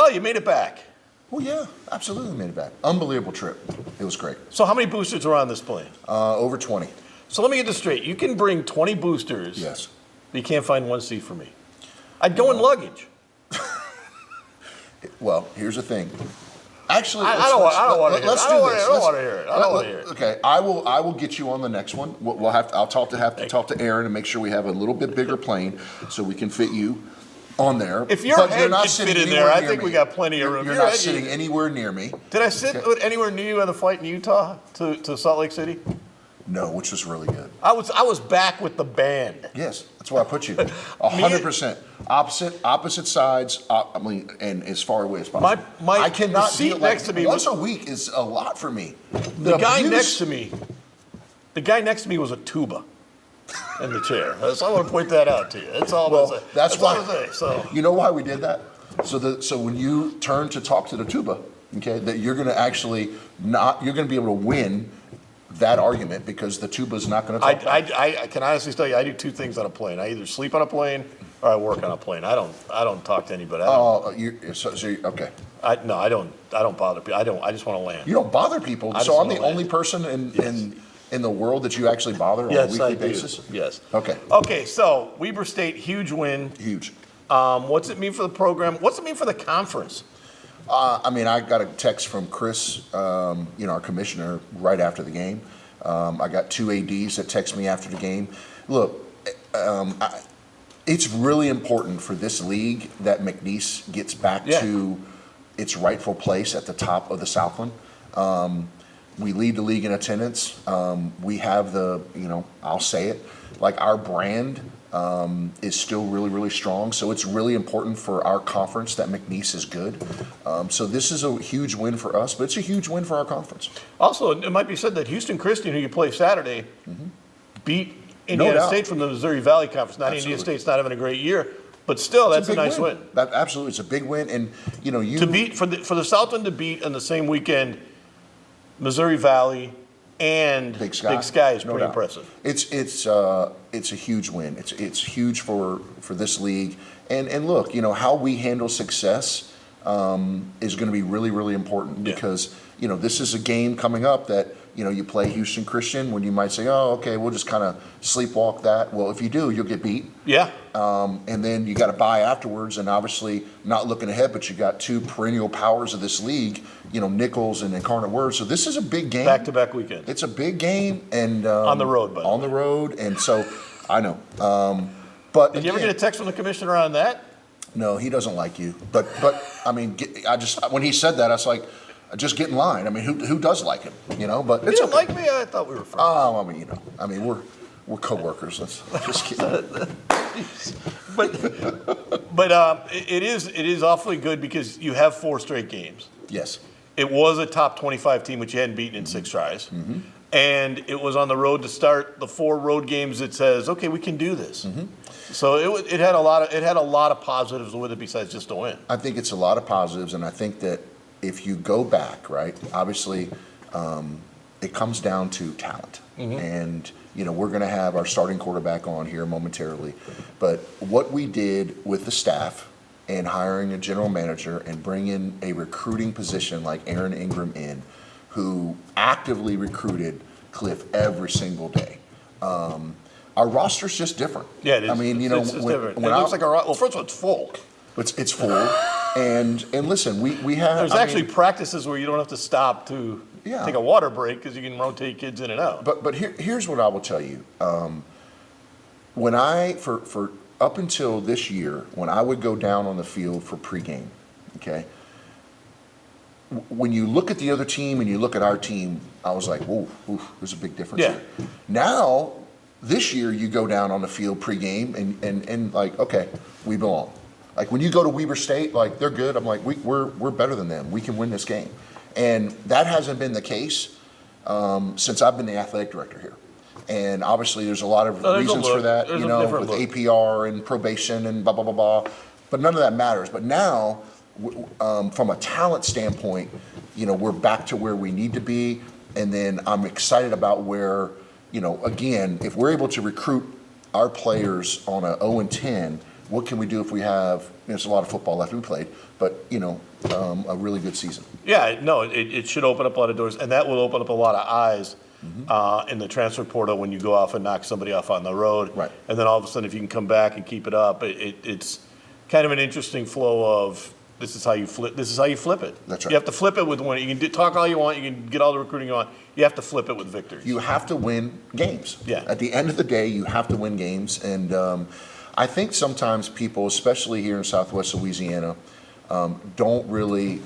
Well, you made it back. Well, yeah, absolutely made it back. Unbelievable trip. It was great. So how many boosters are on this plane? Over 20. So let me get this straight. You can bring 20 boosters. Yes. But you can't find one seat for me. I'd go in luggage. Well, here's the thing. Actually, I don't want to hear it. I don't want to hear it. Okay, I will get you on the next one. I'll talk to Aaron and make sure we have a little bit bigger plane so we can fit you on there. If your head can fit in there, I think we got plenty of room. You're not sitting anywhere near me. Did I sit anywhere near you on the flight in Utah to Salt Lake City? No, which was really good. I was back with the band. Yes, that's where I put you. 100%. Opposite sides. And as far away as possible. I cannot the seat next to me once a week is a lot for me. The guy next to me was a tuba in the chair. So I want to point that out to you. That's all. Well, that's why. All I'm saying, so you know why we did that? So when you turn to talk to the tuba, okay, that you're going to actually you're going to be able to win that argument because the tuba's not going to talk. I can honestly tell you, I do two things on a plane. I either sleep on a plane or I work on a plane. I don't talk to anybody. Okay. No, I don't bother people. I just want to land. You don't bother people. So I'm the only person in the world that you actually bother on a weekly basis? Yes. Okay. Okay, so Weber State, huge win. Huge. What's it mean for the program? What's it mean for the conference? I got a text from Chris, our commissioner, right after the game. I got two ADs that text me after the game. Look, it's really important for this league that McNeese gets back to its rightful place at the top of the Southland. We lead the league in attendance. We have I'll say it, like our brand is still really, really strong. So it's really important for our conference that McNeese is good. So this is a huge win for us, but it's a huge win for our conference. Also, it might be said that Houston Christian, who you play Saturday, beat Indiana State from the Missouri Valley Conference. Not Indiana State's not having a great year, but still, that's a nice win. Absolutely, it's a big win, and to beat for the Southland to beat in the same weekend, Missouri Valley and Big Sky is pretty impressive. It's a huge win. It's huge for this league. And look, how we handle success is going to be really, really important because this is a game coming up that you play Houston Christian when you might say, oh, okay, we'll just kind of sleepwalk that. Well, if you do, you'll get beat. Yeah. And then you got to buy afterwards, and obviously not looking ahead, but you got two perennial powers of this league, Nichols and Incarnate Word. So this is a big game. Back-to-back weekend. It's a big game, and on the road, by the way. On the road, and so I know. But did you ever get a text from the commissioner on that? No, he doesn't like you. But I mean, when he said that, I was like, just get in line. I mean, who does like him? But you didn't like me? I thought we were friends. Oh, I mean, we're co-workers. Let's just kidding. but it is awfully good because you have 4 straight games. Yes. It was a top 25 team, which you hadn't beaten in 6 tries. Mm-hmm. And it was on the road to start the 4 road games that says, okay, we can do this. Mm-hmm. So it had a lot of positives with it besides just a win. I think it's a lot of positives, and I think that if you go back, right, obviously it comes down to talent. Mm-hmm. And, we're going to have our starting quarterback on here momentarily. But what we did with the staff and hiring a general manager and bringing a recruiting position like Aaron Ingram in, who actively recruited Cliff every single day. Our roster's just different. Yeah, it is. I mean, it's different. It looks like first of all, it's full. It's full. And listen, we have. There's actually practices where you don't have to stop to take a water break because you can rotate kids in and out. But here's what I will tell you. When for up until this year, when I would go down on the field for pregame, okay, when you look at the other team and you look at our team, I was like, whoa, there's a big difference here. Now, this year, you go down on the field pregame and like, okay, we belong. Like when you go to Weber State, like they're good. I'm like, we're better than them. We can win this game. And that hasn't been the case since I've been the athletic director here. And obviously there's a lot of reasons for that, with APR and probation and blah, blah, blah, blah. But none of that matters. But now, from a talent standpoint, we're back to where we need to be. And then I'm excited about where, again, if we're able to recruit our players on a 0-10, what can we do if we have, there's a lot of football left we played, but, a really good season. Yeah, no, it should open up a lot of doors, and that will open up a lot of eyes in the transfer portal when you go off and knock somebody off on the road. Right. And then all of a sudden, if you can come back and keep it up, it's kind of an interesting flow of this is how you flip it. That's right. You have to flip it with one. You can talk all you want. You can get all the recruiting you want. You have to flip it with victories. You have to win games. Yeah. At the end of the day, you have to win games. And I think sometimes people, especially here in Southwest Louisiana, don't really.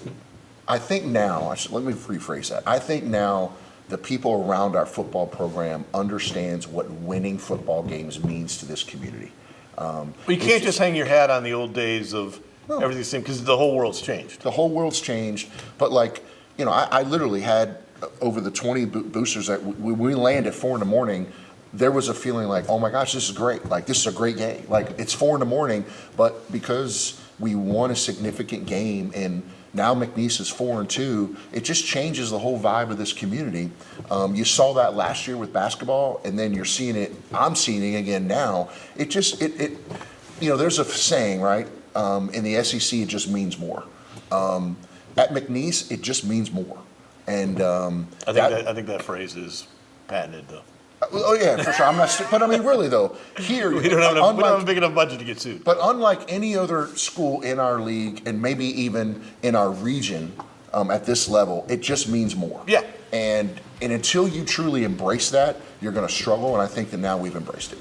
I think now, let me rephrase that. I think now the people around our football program understands what winning football games means to this community. But you can't just hang your hat on the old days of everything's the same, because the whole world's changed. The whole world's changed. But I literally had over the 20 boosters that we land at 4 a.m. There was a feeling like, oh my gosh, this is great. Like, this is a great game. Like, it's 4 a.m, but because we won a significant game and now McNeese is 4-2, it just changes the whole vibe of this community. You saw that last year with basketball, and then you're seeing it, I'm seeing it again now. There's a saying, right? In the SEC, it just means more. At McNeese, it just means more. And I think that phrase is patented, though. Oh yeah, for sure. I'm not, but I mean, really though, here we don't have a big enough budget to get sued. But unlike any other school in our league, and maybe even in our region, at this level, it just means more. Yeah. And until you truly embrace that, you're going to struggle. And I think that now we've embraced it.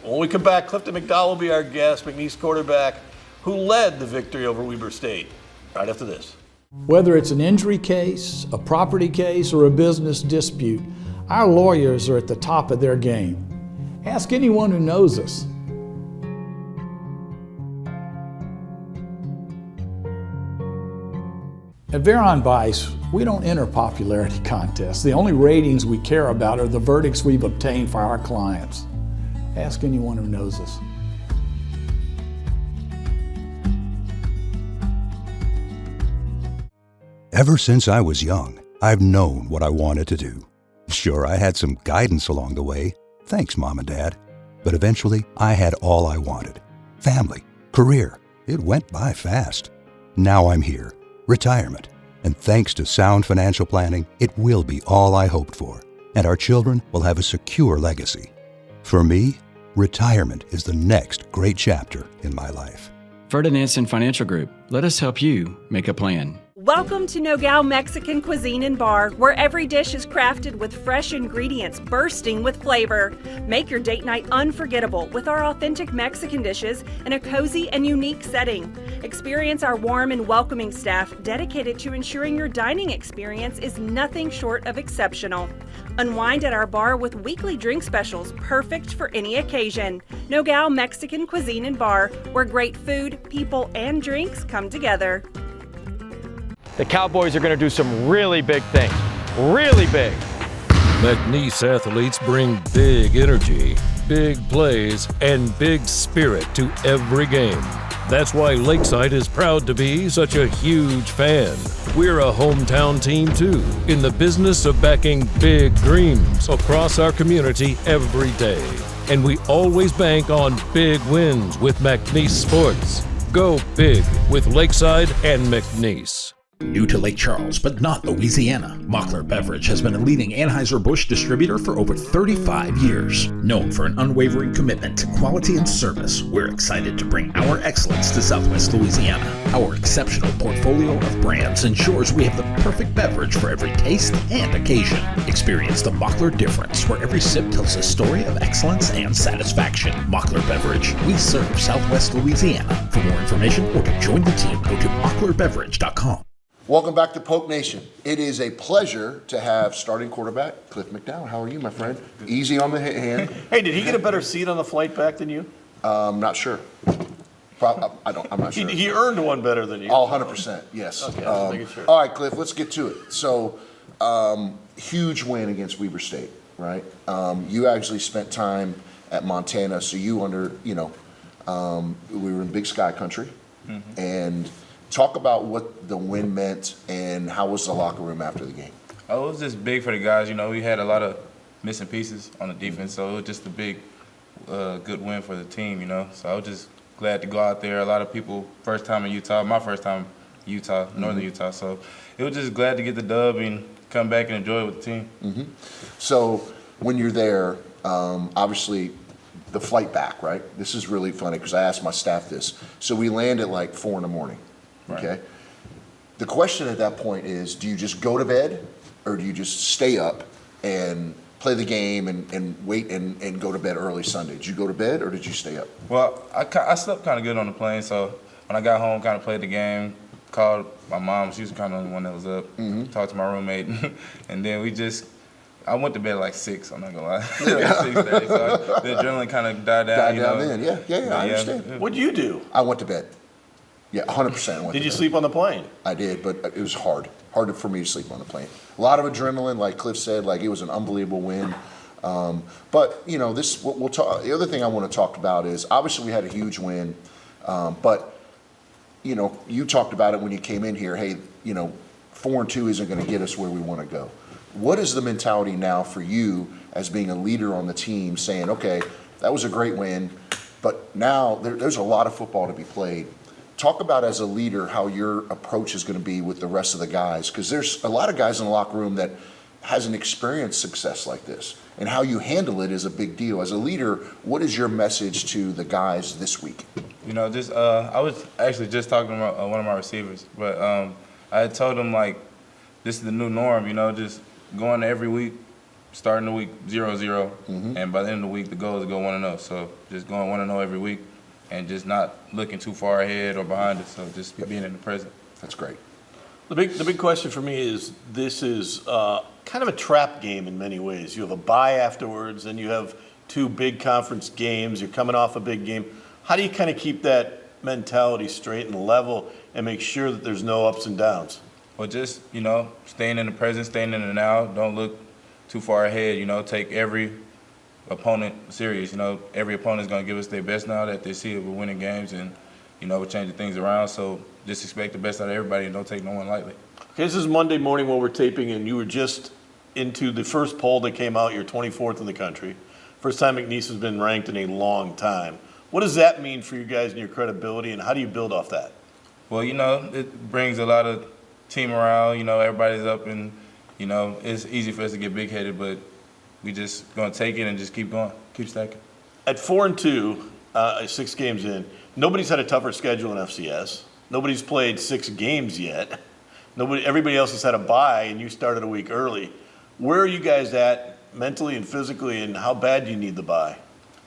When we come back, Clifton McDowell will be our guest, McNeese quarterback, who led the victory over Weber State. Right after this. Whether it's an injury case, a property case, or a business dispute, our lawyers are at the top of their game. Ask anyone who knows us. At Veron Bice, we don't enter popularity contests. The only ratings we care about are the verdicts we've obtained for our clients. Ask anyone who knows us. Ever since I was young, I've known what I wanted to do. Sure, I had some guidance along the way. Thanks, Mom and Dad. But eventually, I had all I wanted. Family, career. It went by fast. Now I'm here. Retirement. And thanks to sound financial planning, it will be all I hoped for. And our children will have a secure legacy. For me, retirement is the next great chapter in my life. Ferdinandson Financial Group. Let us help you make a plan. Welcome to Nogales Mexican Cuisine and Bar, where every dish is crafted with fresh ingredients bursting with flavor. Make your date night unforgettable with our authentic Mexican dishes in a cozy and unique setting. Experience our warm and welcoming staff dedicated to ensuring your dining experience is nothing short of exceptional. Unwind at our bar with weekly drink specials perfect for any occasion. Nogales Mexican Cuisine and Bar, where great food, people, and drinks come together. The Cowboys are going to do some really big things. Really big. McNeese athletes bring big energy, big plays, and big spirit to every game. That's why Lakeside is proud to be such a huge fan. We're a hometown team too, in the business of backing big dreams across our community every day. And we always bank on big wins with McNeese Sports. Go big with Lakeside and McNeese. New to Lake Charles, but not Louisiana, Mockler Beverage has been a leading Anheuser-Busch distributor for over 35 years. Known for an unwavering commitment to quality and service, we're excited to bring our excellence to Southwest Louisiana. Our exceptional portfolio of brands ensures we have the perfect beverage for every taste and occasion. Experience the Mockler difference, where every sip tells a story of excellence and satisfaction. Mockler Beverage, we serve Southwest Louisiana. For more information or to join the team, go to mocklerbeverage.com. Welcome back to Polk Nation. It is a pleasure to have starting quarterback Clifton McDowell. How are you, my friend? Easy on the hand. Hey, did he get a better seat on the flight back than you? Not sure. I'm not sure. He earned one better than you. Oh, 100%, yes. Okay, making sure. All right, Cliff, let's get to it. So, huge win against Weber State, right? You actually spent time at Montana, so you we were in Big Sky country, and talk about what the win meant and how was the locker room after the game. Oh, it was just big for the guys. We had a lot of missing pieces on the defense, so it was just a big, good win for the team, So I was just glad to go out there. A lot of people, first time in Utah, my first time in Utah, northern Utah. So it was just glad to get the dub and come back and enjoy it with the team. So when you're there, obviously the flight back, right? This is really funny because I asked my staff this. So we land at like 4 a.m, okay? Right. The question at that point is, do you just go to bed or do you just stay up and play the game and wait and go to bed early Sunday? Did you go to bed or did you stay up? Well, I slept kind of good on the plane, so when I got home, kind of played the game, called my mom. She was kind of the one that was up, talked to my roommate, and then I went to bed at like 6, I'm not gonna lie. 6:30, so the adrenaline kind of died down. Then. Yeah, I understand. What'd you do? I went to bed. Yeah, 100%. Did you sleep on the plane? I did, but it was hard for me to sleep on the plane. A lot of adrenaline, like Cliff said, like it was an unbelievable win. But you know, we'll talk. The other thing I want to talk about is obviously we had a huge win, but you know, you talked about it when you came in here. Hey, you know, 4-2 isn't going to get us where we want to go. What is the mentality now for you as being a leader on the team, saying, okay, that was a great win, but now there's a lot of football to be played. Talk about, as a leader, how your approach is going to be with the rest of the guys, because there's a lot of guys in the locker room that hasn't experienced success like this, and how you handle it is a big deal. As a leader, what is your message to the guys this week? You know, just I was actually just talking to one of my receivers, but I had told him, like, this is the new norm, you know, just going every week, starting the week 0-0, and by the end of the week, the goal is to go 1-0. So just going 1-0 every week and just not looking too far ahead or behind us, so just being in the present. That's great. The big question for me is, this is kind of a trap game in many ways. You have a bye afterwards, and you have 2 big conference games. You're coming off a big game. How do you kind of keep that mentality straight and level and make sure that there's no ups and downs? Well, just, you know, staying in the present, staying in the now. Don't look too far ahead, you know. Take every opponent serious. You know, every opponent's going to give us their best now that they see it. We're winning games, and, you know, we're changing things around. So just expect the best out of everybody and don't take no one lightly. Okay, this is Monday morning while we're taping, and you were just into the first poll that came out. You're 24th in the country. First time McNeese has been ranked in a long time. What does that mean for you guys and your credibility, and how do you build off that? Well, you know, it brings a lot of team morale. You know, everybody's up, and, you know, it's easy for us to get big-headed, but we just going to take it and just keep going, keep stacking. At 4-2, 6 games in, nobody's had a tougher schedule in FCS. Nobody's played 6 games yet. Everybody else has had a bye, and you started a week early. Where are you guys at mentally and physically, and how bad do you need the bye?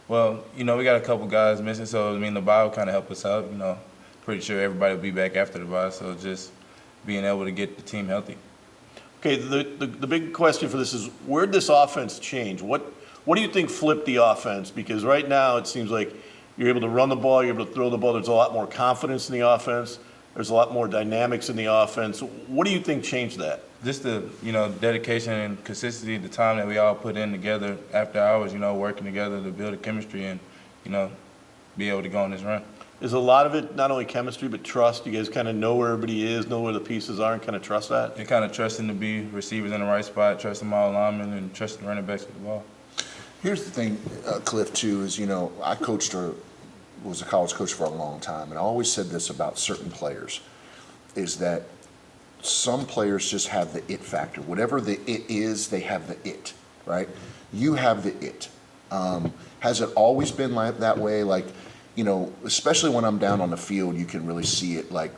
Well, you know, we got a couple guys missing, so, I mean, the bye will kind of help us out. You know, pretty sure everybody will be back after the bye, so just being able to get the team healthy. Okay, the big question for this is, where did this offense change? What do you think flipped the offense? Because right now it seems like you're able to run the ball, you're able to throw the ball. There's a lot more confidence in the offense. There's a lot more dynamics in the offense. What do you think changed that? Just the, you know, dedication and consistency, the time that we all put in together after hours, you know, working together to build a chemistry and, you know, be able to go on this run. Is a lot of it not only chemistry but trust? You guys kind of know where everybody is, know where the pieces are, and kind of trust that? And kind of trusting to be receivers in the right spot, trusting my linemen, and trusting running backs with the ball. Here's the thing, Cliff, too, is, you know, I was a college coach for a long time, and I always said this about certain players, is that some players just have the it factor. Whatever the it is, they have the it, right? You have the it. Has it always been like that way? Like, you know, especially when I'm down on the field, you can really see it. Like,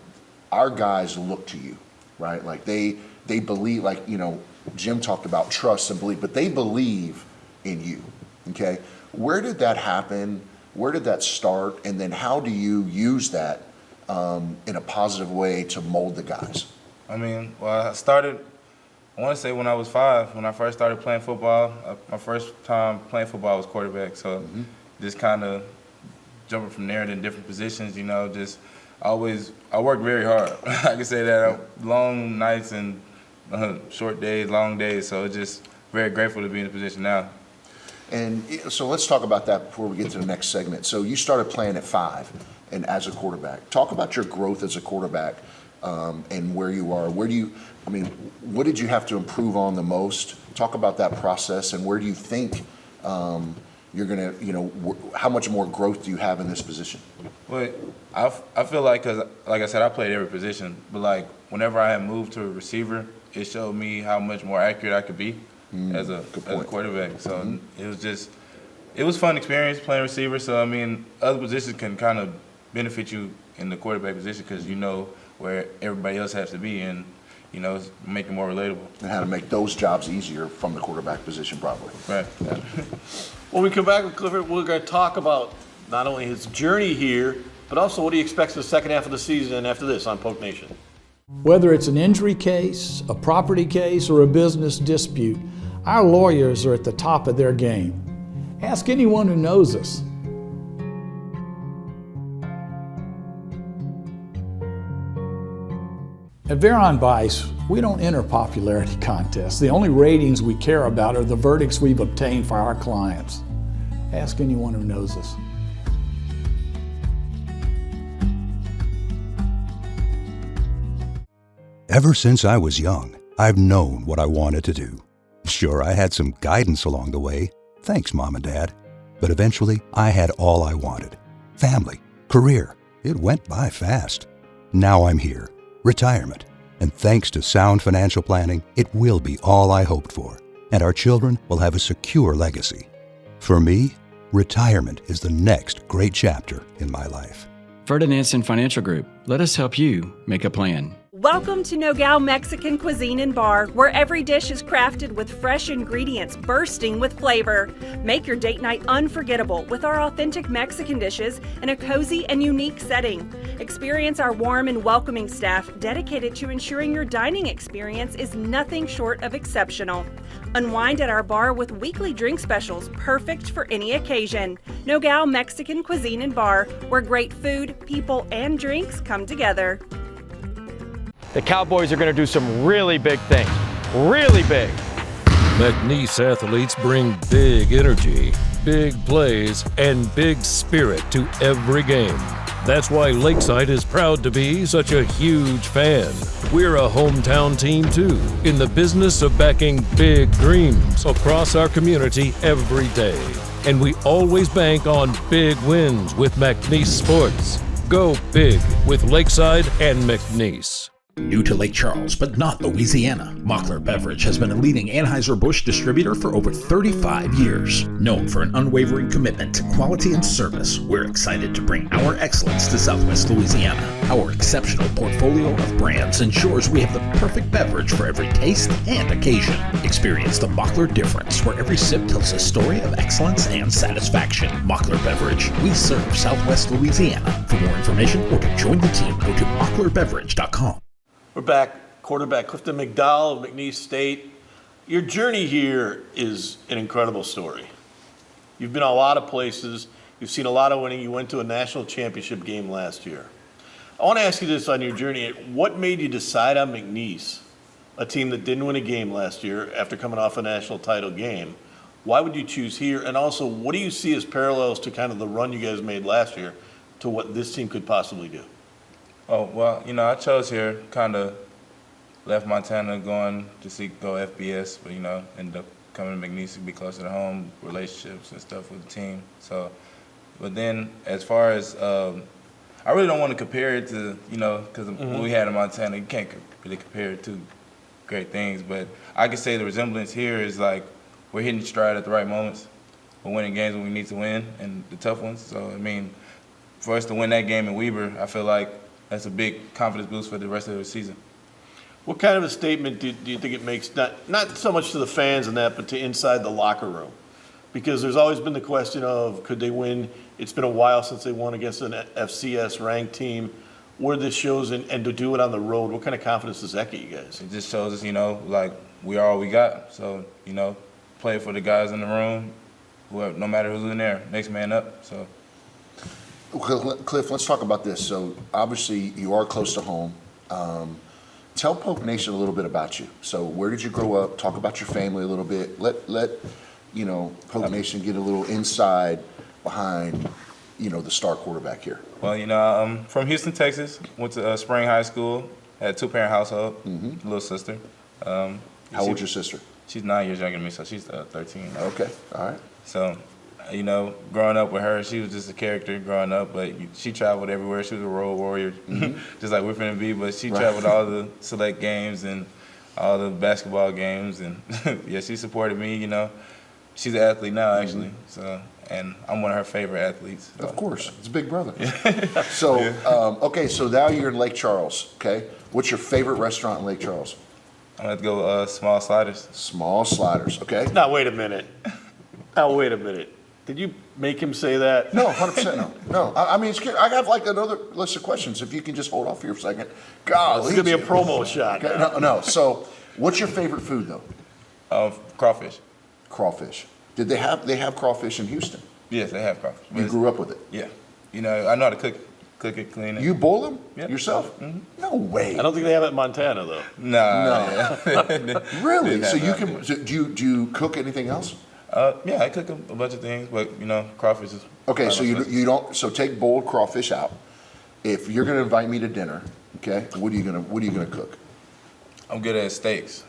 our guys look to you, right? Like, they believe, like, you know, Jim talked about trust and belief, but they believe in you, okay? Where did that happen? Where did that start? And then how do you use that in a positive way to mold the guys? I mean, well, I want to say when I was 5, when I first started playing football. My first time playing football was quarterback, so just kind of jumping from there to different positions, you know, I worked very hard. I can say that. Long nights and short days, long days, so just very grateful to be in the position now. And so let's talk about that before we get to the next segment. So you started playing at 5 and as a quarterback. Talk about your growth as a quarterback and where you are. What did you have to improve on the most? Talk about that process, and where do you think you're going to, you know, how much more growth do you have in this position? But I feel like, because like I said, I played every position, but like whenever I had moved to a receiver, it showed me how much more accurate I could be as a quarterback. So it was fun experience playing receiver. So I mean, other positions can kind of benefit you in the quarterback position because you know where everybody else has to be, and make it more relatable. And how to make those jobs easier from the quarterback position, probably. Right. Yeah. When we come back with Clifford, we're going to talk about not only his journey here, but also what he expects the second half of the season after this on Poke Nation. Whether it's an injury case, a property case, or a business dispute, our lawyers are at the top of their game. Ask anyone who knows us. At Veron Bice, we don't enter popularity contests. The only ratings we care about are the verdicts we've obtained for our clients. Ask anyone who knows us. Ever since I was young, I've known what I wanted to do. Sure, I had some guidance along the way. Thanks, Mom and Dad. But eventually, I had all I wanted. Family, career. It went by fast. Now I'm here. Retirement. And thanks to sound financial planning, it will be all I hoped for. And our children will have a secure legacy. For me, retirement is the next great chapter in my life. Ferdinandson Financial Group. Let us help you make a plan. Welcome to Nogales Mexican Cuisine and Bar, where every dish is crafted with fresh ingredients bursting with flavor. Make your date night unforgettable with our authentic Mexican dishes in a cozy and unique setting. Experience our warm and welcoming staff dedicated to ensuring your dining experience is nothing short of exceptional. Unwind at our bar with weekly drink specials perfect for any occasion. Nogales Mexican Cuisine and Bar, where great food, people, and drinks come together. The Cowboys are going to do some really big things. Really big. McNeese athletes bring big energy, big plays, and big spirit to every game. That's why Lakeside is proud to be such a huge fan. We're a hometown team too, in the business of backing big dreams across our community every day. And we always bank on big wins with McNeese Sports. Go big with Lakeside and McNeese. New to Lake Charles, but not Louisiana, Mockler Beverage has been a leading Anheuser-Busch distributor for over 35 years. Known for an unwavering commitment to quality and service, we're excited to bring our excellence to Southwest Louisiana. Our exceptional portfolio of brands ensures we have the perfect beverage for every taste and occasion. Experience the Mockler difference, where every sip tells a story of excellence and satisfaction. Mockler Beverage, we serve Southwest Louisiana. For more information or to join the team, go to mocklerbeverage.com. We're back. Quarterback Clifton McDowell of McNeese State. Your journey here is an incredible story. You've been a lot of places. You've seen a lot of winning. You went to a national championship game last year. I want to ask you this on your journey. What made you decide on McNeese, a team that didn't win a game last year after coming off a national title game? Why would you choose here? And also, what do you see as parallels to kind of the run you guys made last year to what this team could possibly do? Oh, well, I chose here, kind of left Montana going to go FBS, but, ended up coming to McNeese to be closer to home, relationships and stuff with the team. So, but then as far as, I really don't want to compare it to, because what we had in Montana, you can't really compare it to great things, but I could say the resemblance here is like we're hitting stride at the right moments. We're winning games when we need to win and the tough ones. So, I mean, for us to win that game in Weber, I feel like that's a big confidence boost for the rest of the season. What kind of a statement do you think it makes, not so much to the fans and that, but to inside the locker room? Because there's always been the question of, could they win? It's been a while since they won against an FCS-ranked team. Where this shows, and to do it on the road, what kind of confidence does that get you guys? It just shows us, like, we are all we got. So, play for the guys in the room, whoever, no matter who's in there, next man up. So. Cliff, let's talk about this. So obviously you are close to home. Tell Poke Nation a little bit about you. So where did you grow up? Talk about your family a little bit. Let Poke Nation get a little inside behind the star quarterback here. Well, I'm from Houston, Texas. Went to Spring High School. Had a two-parent household. Little sister. How old's your sister? She's 9 years younger than me, so she's 13. Okay, all right. So You know, growing up with her, she was just a character growing up, but she traveled everywhere. She was a road warrior, just like we're finna be, but she traveled all the select games and all the basketball games, and yeah, she supported me, you know. She's an athlete now, actually, so, and I'm one of her favorite athletes. So. Of course, it's Big Brother. So, okay, so now you're in Lake Charles, okay? What's your favorite restaurant in Lake Charles? I'm gonna go Small Sliders. Small Sliders, okay? Now, wait a minute. Did you make him say that? No, 100% no. No, I mean, I have like another list of questions. If you can just hold off for a second. God, It's going to be a promo shot. Okay, no. So, what's your favorite food though? Crawfish. Crawfish. Did they have crawfish in Houston? Yes, they have crawfish. You grew up with it? Yeah. You know, I know how to cook it, clean it. You boil them yourself? Mm-hmm. No way. I don't think they have it in Montana, though. No. Really? So you can? Do you cook anything else? Yeah, I cook a bunch of things, but you know, crawfish is. Okay, so you don't. So take boiled crawfish out. If you're gonna invite me to dinner, okay, what are you gonna cook? I'm good at steaks.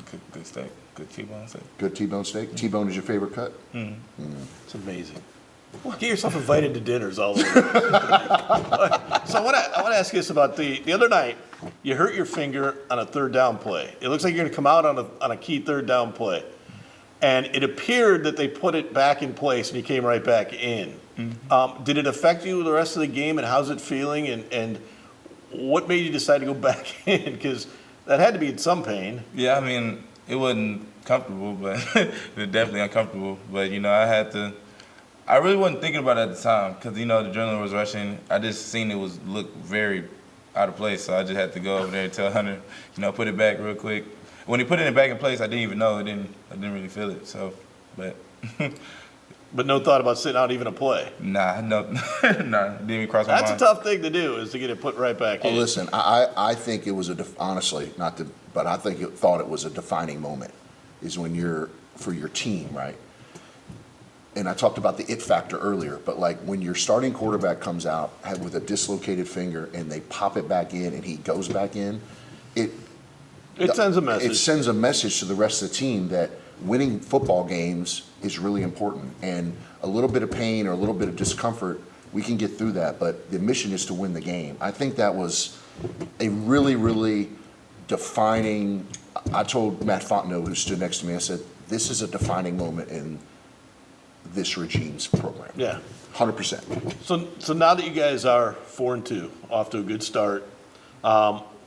Cook good steak. Good T-bone steak. Good T-bone steak. T-bone is your favorite cut? It's amazing. Get yourself invited to dinners all over. So I want to ask you this about the other night. You hurt your finger on a third down play. It looks like you're going to come out on a key third down play, and it appeared that they put it back in place and you came right back in. Did it affect you the rest of the game, and how's it feeling? And what made you decide to go back in? Because that had to be in some pain. Yeah, I mean, it wasn't comfortable, but it was definitely uncomfortable. But you know, I really wasn't thinking about it at the time because, you know, the adrenaline was rushing. I just seen it look very out of place, so I just had to go over there and tell Hunter, you know, put it back real quick. When he put it back in place, I didn't even know. I didn't really feel it. So, but. But no thought about sitting out even a play. Nah, didn't even cross my mind. That's a tough thing to do, is to get it put right back in. Listen, I think it was honestly, but I thought it was a defining moment, is when you're, for your team, right? And I talked about the it factor earlier, but like when your starting quarterback comes out with a dislocated finger and they pop it back in and he goes back in, it sends a message. It sends a message to the rest of the team that winning football games is really important, and a little bit of pain or a little bit of discomfort, we can get through that, but the mission is to win the game. I think that was a really, really defining. I told Matt Fontenot, who stood next to me, I said, this is a defining moment in this regime's program. Yeah. 100%. So now that you guys are 4-2, off to a good start,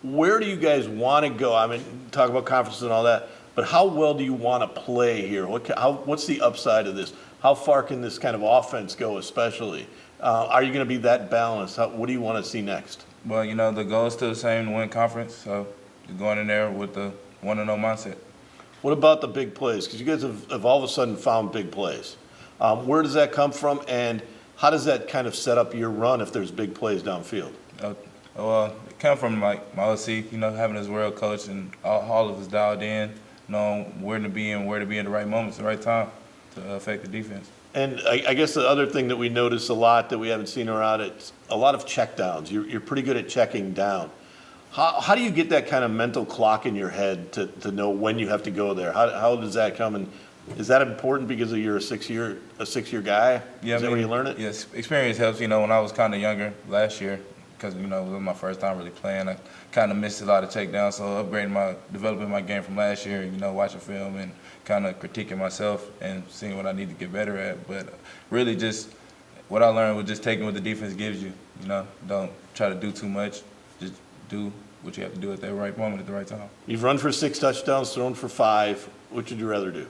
where do you guys want to go? I mean, talk about conferences and all that, but how well do you want to play here? What's the upside of this? How far can this kind of offense go, especially? Are you going to be that balanced? What do you want to see next? Well, you know, the goal is still the same, to win conference, so you're going in there with the 1-0 mindset. What about the big plays? Because you guys have all of a sudden found big plays. Where does that come from, and how does that kind of set up your run if there's big plays downfield? Well, it came from my OC, you know, having his world coach and all of us dialed in, knowing where to be in the right moments, the right time to affect the defense. And I guess the other thing that we notice a lot that we haven't seen around, it's a lot of checkdowns. You're pretty good at checking down. How do you get that kind of mental clock in your head to know when you have to go there? How does that come? And is that important because of you're a six-year guy? Yeah, is that where you learn it? Yes, experience helps. You know, when I was kind of younger last year, because, you know, it was my first time really playing, I kind of missed a lot of takedowns, so developing my game from last year, you know, watching film and kind of critiquing myself and seeing what I need to get better at. But really just what I learned was just taking what the defense gives you, you know. Don't try to do too much. Just do what you have to do at that right moment at the right time. You've run for 6 touchdowns, thrown for 5. Which would you rather do?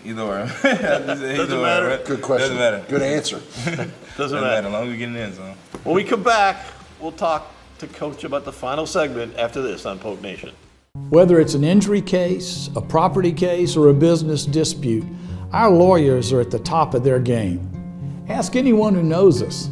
Either or. Doesn't matter. Right? Good question. Doesn't matter. Good answer. Doesn't matter. As long as we get in the end zone. When we come back, we'll talk to Coach about the final segment after this on Poke Nation. Whether it's an injury case, a property case, or a business dispute, our lawyers are at the top of their game. Ask anyone who knows us.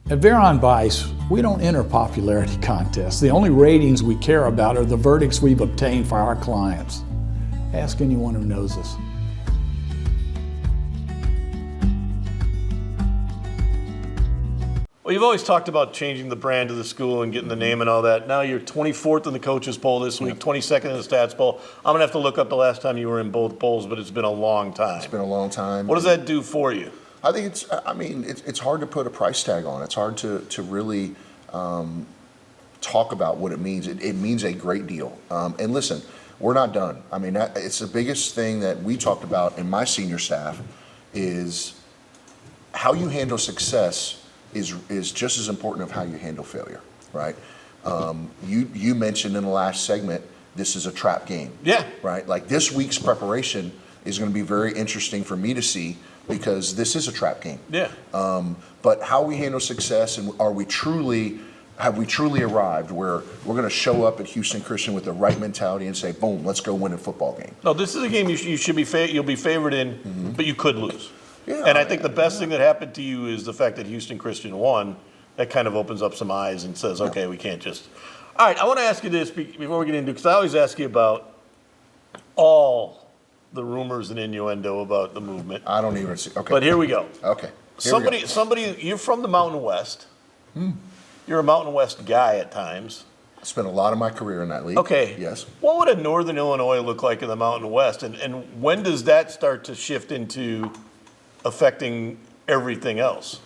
At Veron Bice, we don't enter popularity contests. The only ratings we care about are the verdicts we've obtained for our clients. Ask anyone who knows us. Well, you've always talked about changing the brand of the school and getting the name and all that. Now you're 24th in the coaches poll this week, 22nd in the stats poll. I'm going to have to look up the last time you were in both polls, but it's been a long time. It's been a long time. What does that do for you? I think it's hard to put a price tag on. It's hard to really talk about what it means. It means a great deal. And listen, we're not done. I mean, it's the biggest thing that we talked about in my senior staff is how you handle success is just as important of how you handle failure, right? You mentioned in the last segment, this is a trap game. Yeah. Right? Like this week's preparation is going to be very interesting for me to see because this is a trap game. Yeah. But how we handle success and have we truly arrived where we're going to show up at Houston Christian with the right mentality and say, boom, let's go win a football game. No, this is a game you should be you'll be favored in, but you could lose. Yeah, and I think the best thing that happened to you is the fact that Houston Christian won. That kind of opens up some eyes and says, okay, we can't just. All right, I want to ask you this before we get into, because I always ask you about all the rumors and innuendo about the movement. I don't even see. Okay. But here we go. Okay. Somebody, you're from the Mountain West. You're a Mountain West guy at times. I spent a lot of my career in that league. Okay. Yes. What would a Northern Illinois look like in the Mountain West? And when does that start to shift into affecting everything else?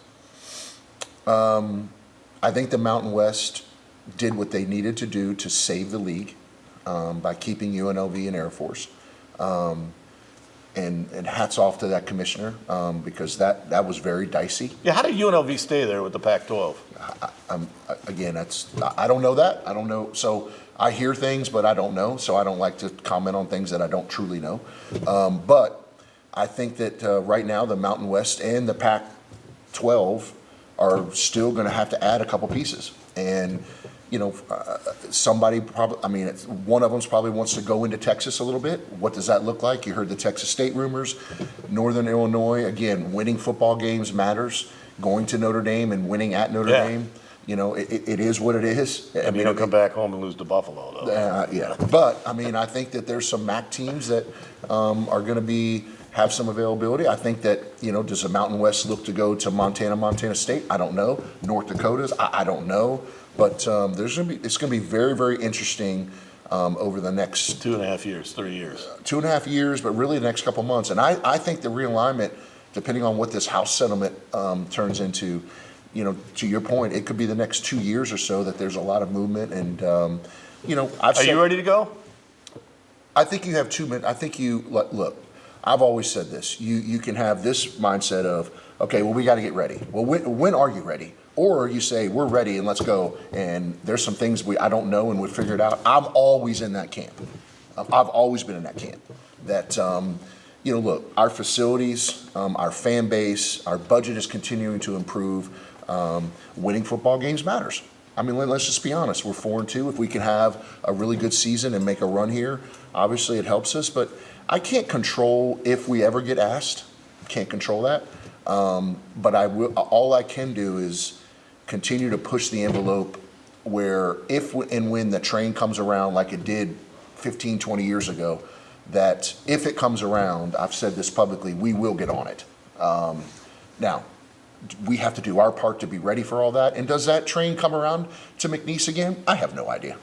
I think the Mountain West did what they needed to do to save the league by keeping UNLV and Air Force. And hats off to that commissioner because that was very dicey. Yeah, how did UNLV stay there with the Pac-12? Again, I don't know that. I don't know. So I hear things, but I don't know. So I don't like to comment on things that I don't truly know. But I think that right now the Mountain West and the Pac-12 are still going to have to add a couple pieces. And, you know, somebody probably, I mean, one of them probably wants to go into Texas a little bit. What does that look like? You heard the Texas State rumors. Northern Illinois, again, winning football games matters. Going to Notre Dame and winning at Notre Dame, you know, it is what it is. I mean, you don't come back home and lose to Buffalo, though. Yeah. But, I mean, I think that there's some MAC teams that are going to have some availability. I think that, you know, does the Mountain West look to go to Montana State? I don't know. North Dakota's? I don't know. But it's going to be very, very interesting over the next 2.5 years, 3 years. 2.5 years, but really the next couple months. And I think the realignment, depending on what this House settlement turns into, you know, to your point, it could be the next 2 years or so that there's a lot of movement. And, you know, Are you ready to go? I think you have 2 minutes. I think look, I've always said this. You can have this mindset of, okay, well, we got to get ready. Well, when are you ready? Or you say, we're ready and let's go. And there's some things I don't know and we'll figure it out. I'm always in that camp. I've always been in that camp. That, you know, look, our facilities, our fan base, our budget is continuing to improve. Winning football games matters. I mean, let's just be honest. We're 4-2. If we can have a really good season and make a run here, obviously it helps us. But I can't control if we ever get asked. Can't control that. But I will. All I can do is continue to push the envelope where if and when the train comes around like it did 15, 20 years ago, that if it comes around, I've said this publicly, we will get on it. Now, we have to do our part to be ready for all that. And does that train come around to McNeese again? I have no idea.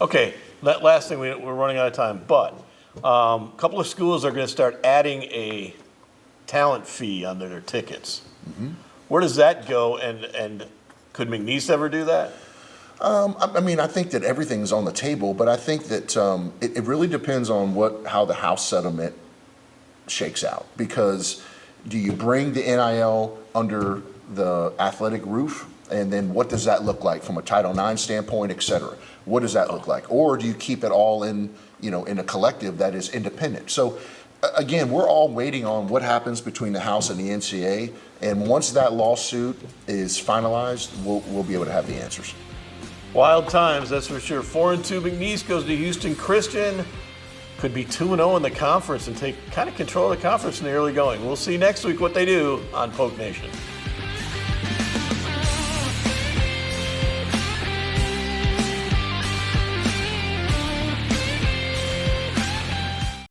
Okay, that last thing, we're running out of time, but a couple of schools are going to start adding a talent fee under their tickets. Mm-hmm. Where does that go, and could McNeese ever do that? I mean, I think that everything's on the table, but I think that it really depends on how the House settlement shakes out. Because do you bring the NIL under the athletic roof, and then what does that look like from a Title IX standpoint, et cetera? What does that look like? Or do you keep it all in a collective that is independent? So again, we're all waiting on what happens between the House and the NCAA, and once that lawsuit is finalized, we'll be able to have the answers. Wild times, that's for sure. 4-2 McNeese goes to Houston Christian. Could be 2-0 in the conference and take kind of control of the conference in the early going. We'll see next week what they do on Poke Nation.